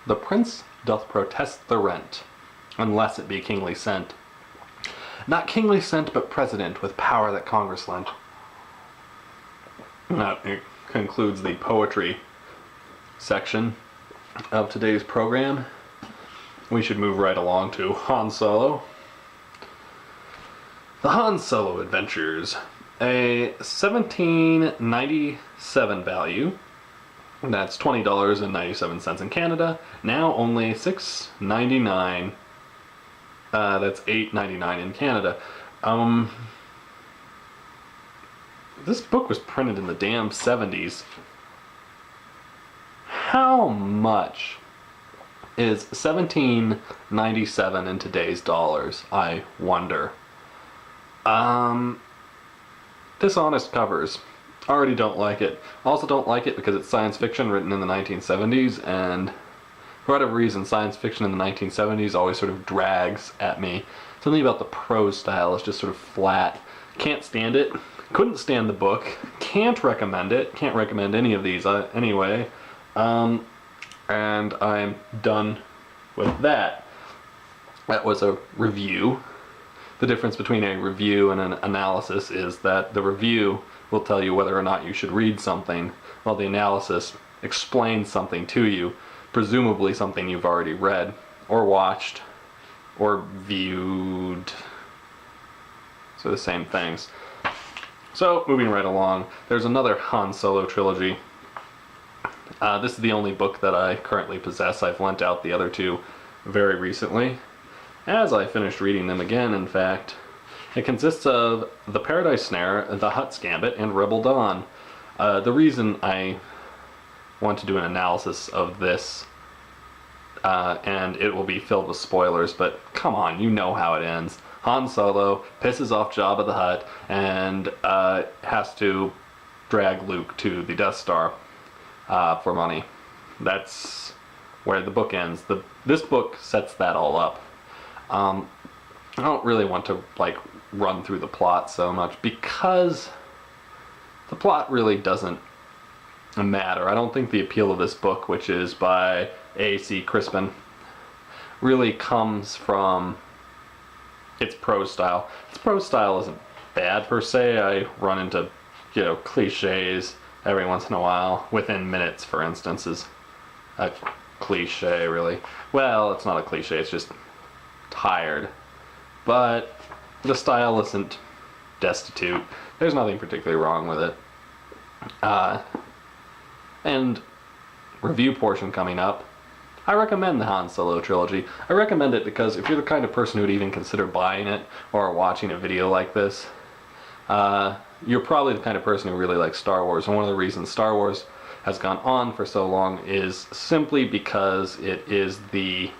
The prince doth protest the rent, unless it be kingly sent. Not kingly sent, but president with power that Congress lent. That concludes the poetry section of today's program. We should move right along to Han Solo. The Han Solo Adventures, a $17.97 value. That's $20.97 in Canada. Now only $6.99. That's $8.99 in Canada. This book was printed in the damn 70s. How much is $17.97 in today's dollars, I wonder? Dishonest covers. Already don't like it. Also don't like it because it's science fiction written in the 1970s, and for whatever reason, science fiction in the 1970s always sort of drags at me. Something about the prose style is just sort of flat. Can't stand it. Couldn't stand the book. Can't recommend it. Can't recommend any of these anyway. And I'm done with that. That was a review. The difference between a review and an analysis is that the review will tell you whether or not you should read something, while the analysis explains something to you, presumably something you've already read, or watched, or viewed. So the same things. So, moving right along, there's another Han Solo Trilogy. This is the only book that I currently possess. I've lent out the other two very recently, as I finished reading them again, in fact. It consists of The Paradise Snare, The Hutt's Gambit, and Rebel Dawn. The reason I want to do an analysis of this, and it will be filled with spoilers, but come on, you know how it ends. Han Solo pisses off Jabba the Hutt and has to drag Luke to the Death Star for money. That's where the book ends. This book sets that all up. I don't really want to run through the plot so much because the plot really doesn't matter. I don't think the appeal of this book, which is by A.C. Crispin, really comes from its prose style. Its prose style isn't bad per se. I run into, cliches every once in a while. Within Minutes, for instance, is a cliche, really. Well, it's not a cliche, it's just tired. But the style isn't destitute. There's nothing particularly wrong with it. And review portion coming up. I recommend the Han Solo Trilogy. I recommend it because if you're the kind of person who would even consider buying it or watching a video like this, you're probably the kind of person who really likes Star Wars. And one of the reasons Star Wars has gone on for so long is simply because it's the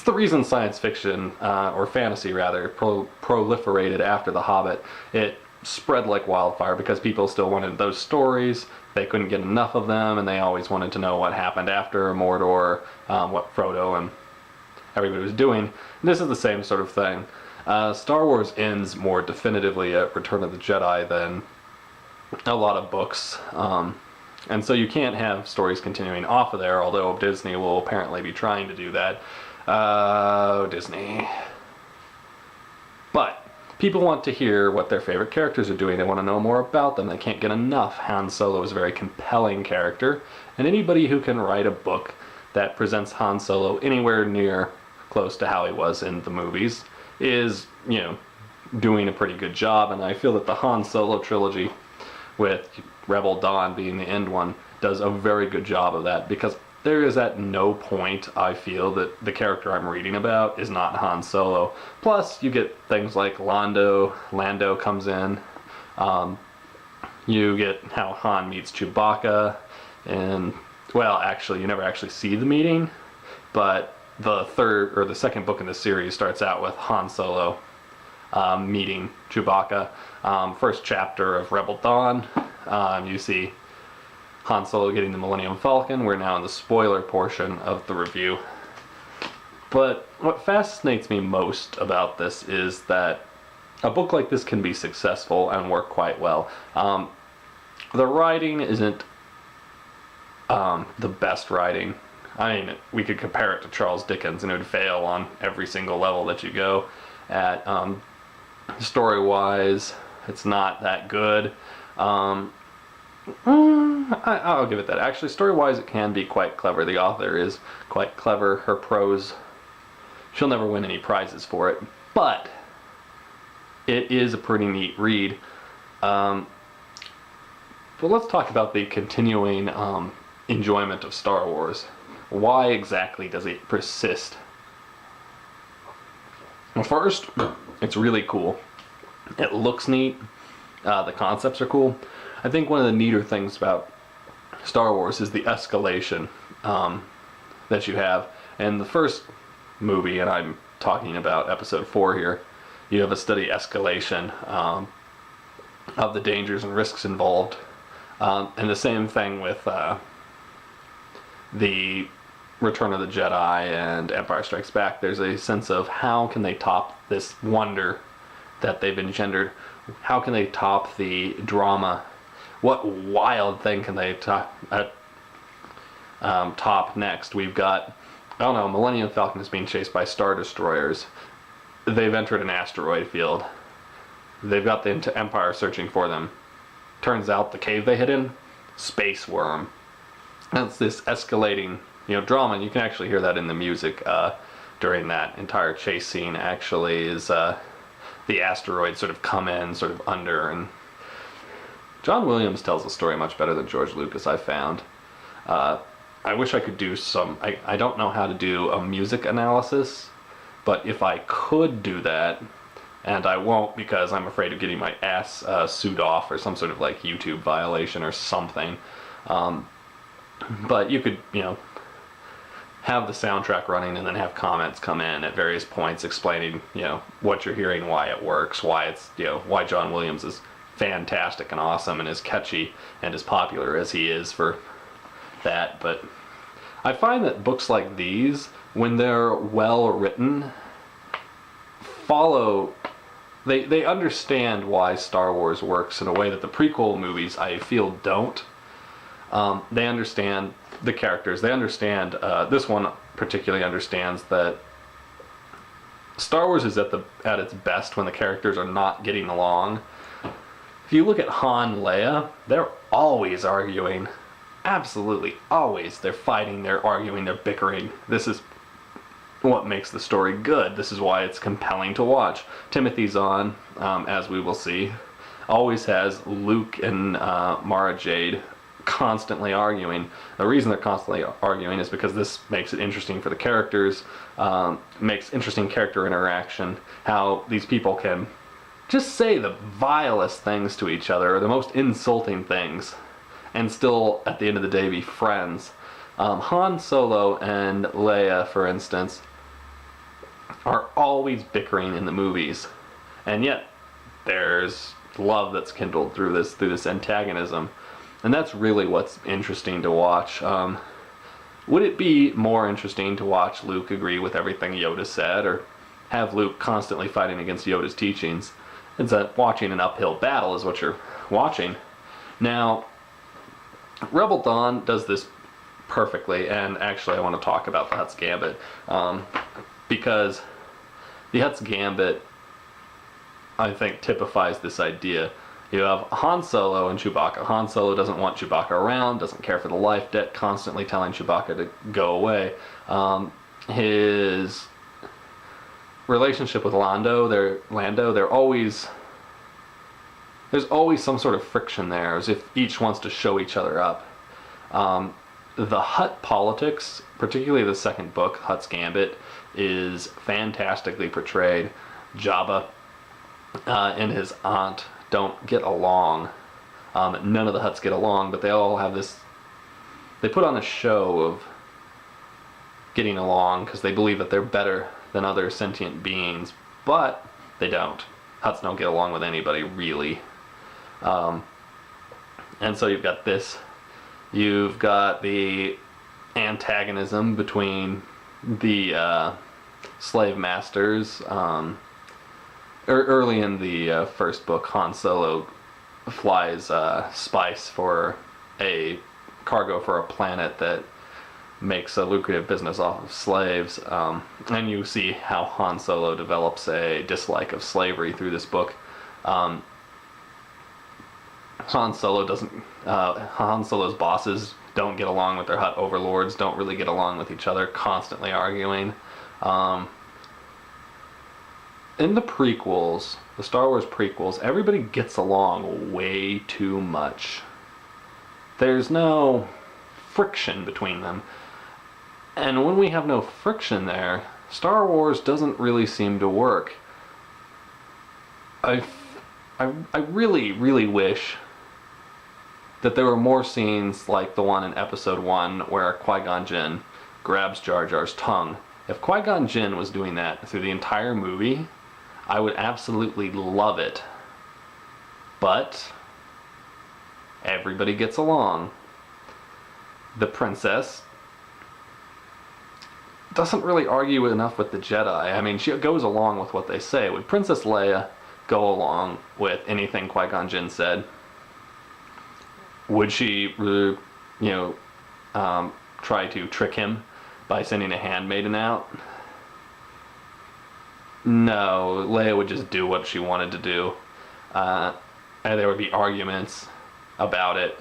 reason science fiction, or fantasy rather, proliferated after The Hobbit. It spread like wildfire because people still wanted those stories. They couldn't get enough of them, and they always wanted to know what happened after Mordor, what Frodo and everybody was doing. And this is the same sort of thing. Star Wars ends more definitively at Return of the Jedi than a lot of books. And so you can't have stories continuing off of there, although Disney will apparently be trying to do that. Disney. But people want to hear what their favorite characters are doing. They want to know more about them. They can't get enough. Han Solo is a very compelling character, and anybody who can write a book that presents Han Solo anywhere near close to how he was in the movies is, doing a pretty good job. And I feel that the Han Solo trilogy, with Rebel Dawn being the end one, does a very good job of that, because there is at no point I feel that the character I'm reading about is not Han Solo. Plus, you get things like Lando comes in. You get how Han meets Chewbacca, and, well, actually, you never actually see the meeting, but the second book in the series starts out with Han Solo meeting Chewbacca. First chapter of Rebel Dawn, you see Han Solo getting the Millennium Falcon. We're now in the spoiler portion of the review. But what fascinates me most about this is that a book like this can be successful and work quite well. The writing isn't the best writing. I mean, we could compare it to Charles Dickens, and it would fail on every single level that you go at. Story-wise, it's not that good. I'll give it that. Actually, story-wise, it can be quite clever. The author is quite clever. Her prose, she'll never win any prizes for it, but it is a pretty neat read. But let's talk about the continuing enjoyment of Star Wars. Why exactly does it persist? Well, first, it's really cool. It looks neat. The concepts are cool. I think one of the neater things about Star Wars is the escalation that you have. In the first movie, and I'm talking about Episode 4 here, you have a steady escalation of the dangers and risks involved. And the same thing with the Return of the Jedi and Empire Strikes Back. There's a sense of how can they top this wonder that they've engendered? How can they top the drama? What wild thing can they top next? We've got, I don't know, Millennium Falcon is being chased by Star Destroyers. They've entered an asteroid field. They've got the Empire searching for them. Turns out the cave they hid in, space worm. That's this escalating, drama, and you can actually hear that in the music during that entire chase scene. Actually, is the asteroids sort of come in, sort of under, and John Williams tells the story much better than George Lucas, I found. I wish I could do I don't know how to do a music analysis, but if I could do that, and I won't because I'm afraid of getting my ass sued off or some sort of like YouTube violation or something. But you could, have the soundtrack running and then have comments come in at various points explaining, what you're hearing, why it works, why it's, why John Williams is fantastic and awesome and as catchy and as popular as he is for that. But I find that books like these, when they're well written, they understand why Star Wars works in a way that the prequel movies, I feel, don't. They understand the characters. They understand, this one particularly understands that Star Wars is at its best when the characters are not getting along. If you look at Han and Leia, they're always arguing. Absolutely always. They're fighting, they're arguing, they're bickering. This is what makes the story good. This is why it's compelling to watch. Timothy Zahn, as we will see, always has Luke and Mara Jade constantly arguing. The reason they're constantly arguing is because this makes it interesting for the characters, makes interesting character interaction, how these people can just say the vilest things to each other, or the most insulting things, and still, at the end of the day, be friends. Han Solo and Leia, for instance, are always bickering in the movies, and yet there's love that's kindled through this antagonism. And that's really what's interesting to watch. Would it be more interesting to watch Luke agree with everything Yoda said, or have Luke constantly fighting against Yoda's teachings? It's that watching an uphill battle is what you're watching. Now, Rebel Dawn does this perfectly, and actually I want to talk about the Hutt's Gambit, because the Hutt's Gambit, I think, typifies this idea. You have Han Solo and Chewbacca. Han Solo doesn't want Chewbacca around, doesn't care for the life debt, constantly telling Chewbacca to go away. His relationship with Lando, there's always some sort of friction there, as if each wants to show each other up. The Hutt politics, particularly the second book, Hutt's Gambit, is fantastically portrayed. Jabba and his aunt don't get along. None of the Hutts get along, but they all have they put on a show of getting along because they believe that they're better than other sentient beings, but they don't. Hutts don't get along with anybody, really. And so you've got this. You've got the antagonism between the slave masters. Early in the first book, Han Solo flies spice for a cargo for a planet that makes a lucrative business off of slaves. And you see how Han Solo develops a dislike of slavery through this book. Han Solo's bosses don't get along with their Hutt overlords, don't really get along with each other, constantly arguing. In the prequels, the Star Wars prequels, everybody gets along way too much. There's no friction between them. And when we have no friction there, Star Wars doesn't really seem to work. I really, really wish that there were more scenes like the one in Episode 1 where Qui-Gon Jinn grabs Jar Jar's tongue. If Qui-Gon Jinn was doing that through the entire movie, I would absolutely love it. But everybody gets along. The princess doesn't really argue enough with the Jedi. I mean, she goes along with what they say. Would Princess Leia go along with anything Qui-Gon Jinn said? Would she, try to trick him by sending a handmaiden out? No, Leia would just do what she wanted to do. And there would be arguments about it,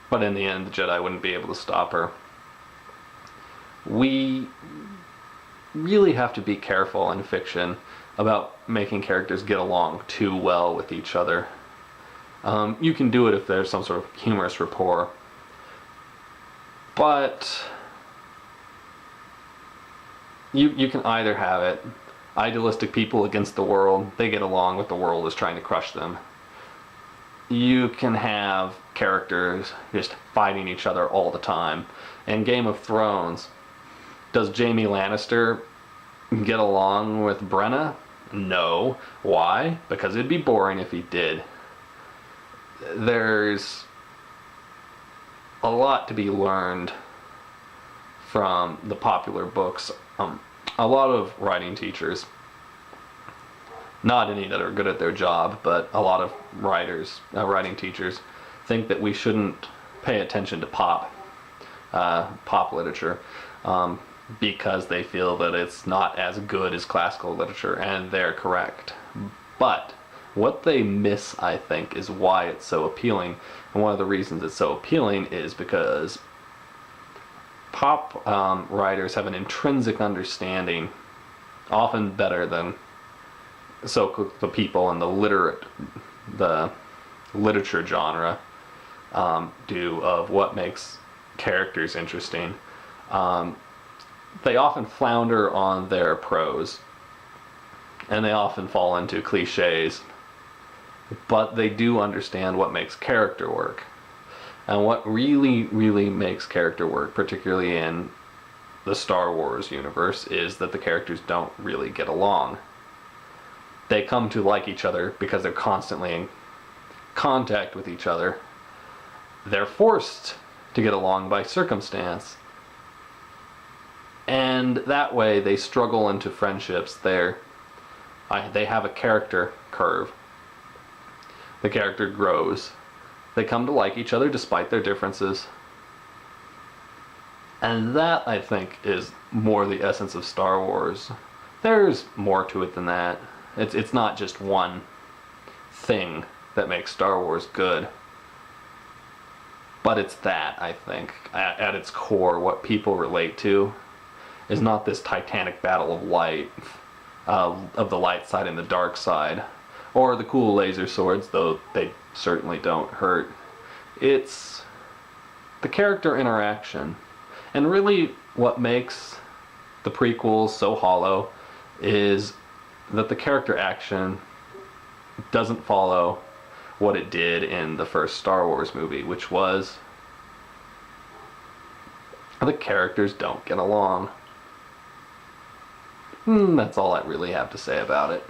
but in the end, the Jedi wouldn't be able to stop her. We really have to be careful in fiction about making characters get along too well with each other. You can do it if there's some sort of humorous rapport, but you can either have it idealistic people against the world, they get along with the world is trying to crush them. You can have characters just fighting each other all the time. In Game of Thrones, does Jaime Lannister get along with Brenna? No. Why? Because it'd be boring if he did. There's a lot to be learned from the popular books. A lot of writing teachers, not any that are good at their job, but a lot of writing teachers, think that we shouldn't pay attention to pop literature, because they feel that it's not as good as classical literature, and they're correct. But what they miss, I think, is why it's so appealing. And one of the reasons it's so appealing is because pop writers have an intrinsic understanding, often better than the people in the literature genre do, of what makes characters interesting. They often flounder on their prose, and they often fall into cliches, but they do understand what makes character work. And what really, really makes character work, particularly in the Star Wars universe, is that the characters don't really get along. They come to like each other because they're constantly in contact with each other. They're forced to get along by circumstance. And that way they struggle into friendships. They have a character curve. The character grows. They come to like each other despite their differences. And that, I think, is more the essence of Star Wars. There's more to it than that. It's not just one thing that makes Star Wars good. But it's that, I think, at its core, what people relate to is not this titanic battle of light, of the light side and the dark side, or the cool laser swords, though they certainly don't hurt. It's the character interaction. And really what makes the prequels so hollow is that the character action doesn't follow what it did in the first Star Wars movie, which was the characters don't get along. That's all I really have to say about it.